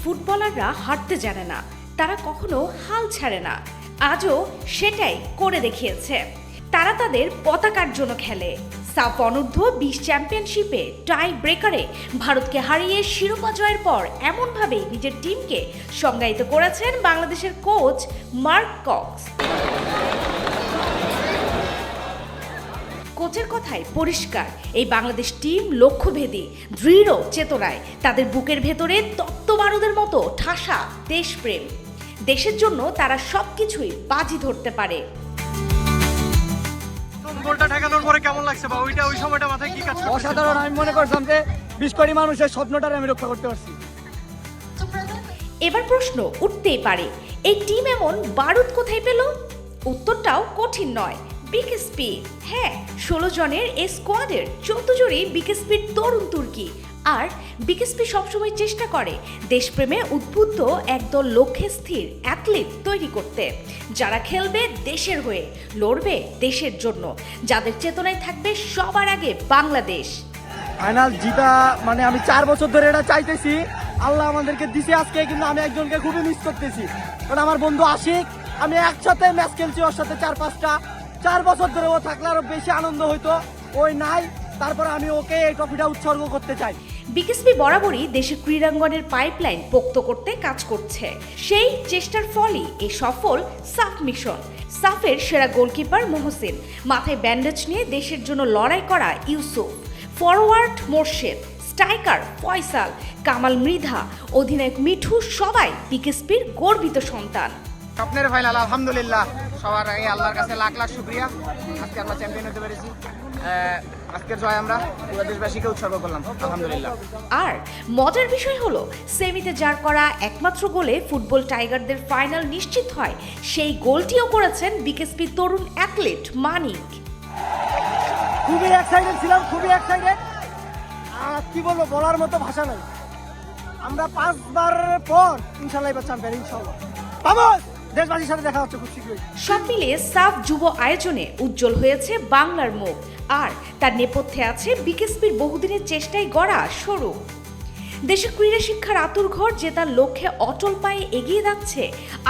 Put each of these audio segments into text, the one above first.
ফুটবলাররা হারতে জানে না, তারা কখনো হাল ছাড়ে না। আজও সেটাই করে দেখিয়েছে। তারা তাদের পতাকার জন্য খেলে। সাফ অনূর্ধ্ব 20 চ্যাম্পিয়নশিপে টাই ব্রেকারে ভারতকে হারিয়ে শিরোপা জয়ের পর এমনভাবেই নিজের টিমকে সংজ্ঞায়িত করেছেন বাংলাদেশের কোচ মার্ক কক্স। কোচের কথাই পরিষ্কার, এই বাংলাদেশ টিম লক্ষ্যভেদী, দৃঢ় চেতনায়। তাদের বুকের ভেতরে তত্ত্ববারুদের মতো ঠাসা দেশপ্রেম। দেশের জন্য তারা সবকিছুই বাজি ধরতে পারে। গোলটা ঠেকানোর পরে কেমন লাগছে বা ওই সময়টা মাথায় কি কাজ করছে? অসাধারণ। আমি মনে করছিলাম যে 20 কোটি মানুষের স্বপ্নটারে আমি রক্ষা করতে পারছি। এবার প্রশ্ন উঠতেই পারে, এই টিম এমন বারুদ কোথায় পেল? উত্তরটাও কঠিন নয়, বিকেএসপি। হ্যাঁ, 16 জনের এই স্কোয়াডের 14 জনই বিকেএসপির তরুণ তুর্কি। আর বিকেএসপি সবসময় চেষ্টা করে দেশপ্রেমে উদ্বুদ্ধ একদল লক্ষ্যে স্থির অ্যাথলিট তৈরি করতে, যারা খেলবে দেশের হয়ে, লড়বে দেশের জন্য, যাদের চেতনায় থাকবে সবার আগে বাংলাদেশ। ফাইনাল জিতা মানে আমি 4 বছর ধরে এটা চাইতেছি, আল্লাহ আমাদেরকে দিছে আজকে, কিন্তু আমি একজনকে খুবই মিস করতেছি। কারণ আমার বন্ধু আশিক, আমি একসাথে ম্যাচ খেলছি ওর সাথে 4-5টা। 4 বছর ধরে ও থাকলে আরো বেশি আনন্দ হইতো, ওই নাই। তারপরে আমি ওকে এই ট্রফিটা উৎসর্গ করতে চাই। বিকেএসপি বরাবরই দেশের ক্রীড়াঙ্গনের পাইপলাইন পোক্ত করতে কাজ করছে। সেই চেষ্টার ফলই এই সফল সাফ মিশন। সাফের সেরা গোলকিপার মোহসিন, মাথায় ব্যান্ডেজ নিয়ে দেশের জন্য লড়াই করা ইউসুফ, ফরওয়ার্ড মোর্শেদ, স্ট্রাইকার ফয়সাল, কামাল মৃধা, অধিনায়ক মিঠু, সবাই বিকেএসপির গর্বিত সন্তান। স্বপ্নের ফাইনাল, আলহামদুলিল্লাহ। সবার আগে আল্লাহর কাছে লাখ লাখ শুকরিয়া, আজকে আমরা চ্যাম্পিয়ন হতে পেরেছি। আজকের জয় আমরা পুরো দেশবাসীকে উৎসর্গ করলাম, আলহামদুলিল্লাহ। আর মজার বিষয় হলো, সেমিতে যার করা একমাত্র গোলে ফুটবল টাইগারদের ফাইনাল নিশ্চিত হয়। সেই গোলটিও করেছেন বিকেএসপি তরুণ অ্যাথলিট মানিক। খুবই এক্সাইটেড ছিলাম, খুবই এক্সাইটেড। আর কি বলবো, বলার মতো ভাষা নাই। আমরা 5 বার পর ইনশাআল্লাহ এবার চ্যাম্পিয়ন, ইনশাআল্লাহ। ভাবস, দেশবাসীর সাথে দেখা হচ্ছে খুব শীঘ্রই। সব মিলিয়ে সাফ যুব আয়োজনে উজ্জ্বল হয়েছে বাংলার মুখ। আর তার নেপথ্যে আছে বিকেএসপির বহুদিনের চেষ্টায় গড়া শুরু। দেশের ক্রীড়া শিক্ষার আঁতুড়ঘর যে তার লক্ষ্যে অটল পায়ে এগিয়ে যাচ্ছে,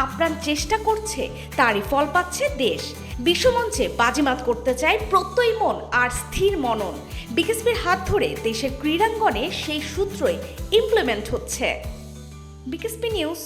আপ্রাণ চেষ্টা করছে, তারই ফল পাচ্ছে দেশ। বিশ্বমঞ্চে বাজিমাত করতে চায় প্রত্যয়ী মন আর স্থির মনন। বিকেএসপির হাত ধরে দেশের ক্রীড়াঙ্গনে সেই সূত্রই ইমপ্লিমেন্ট হচ্ছে। BKSP news.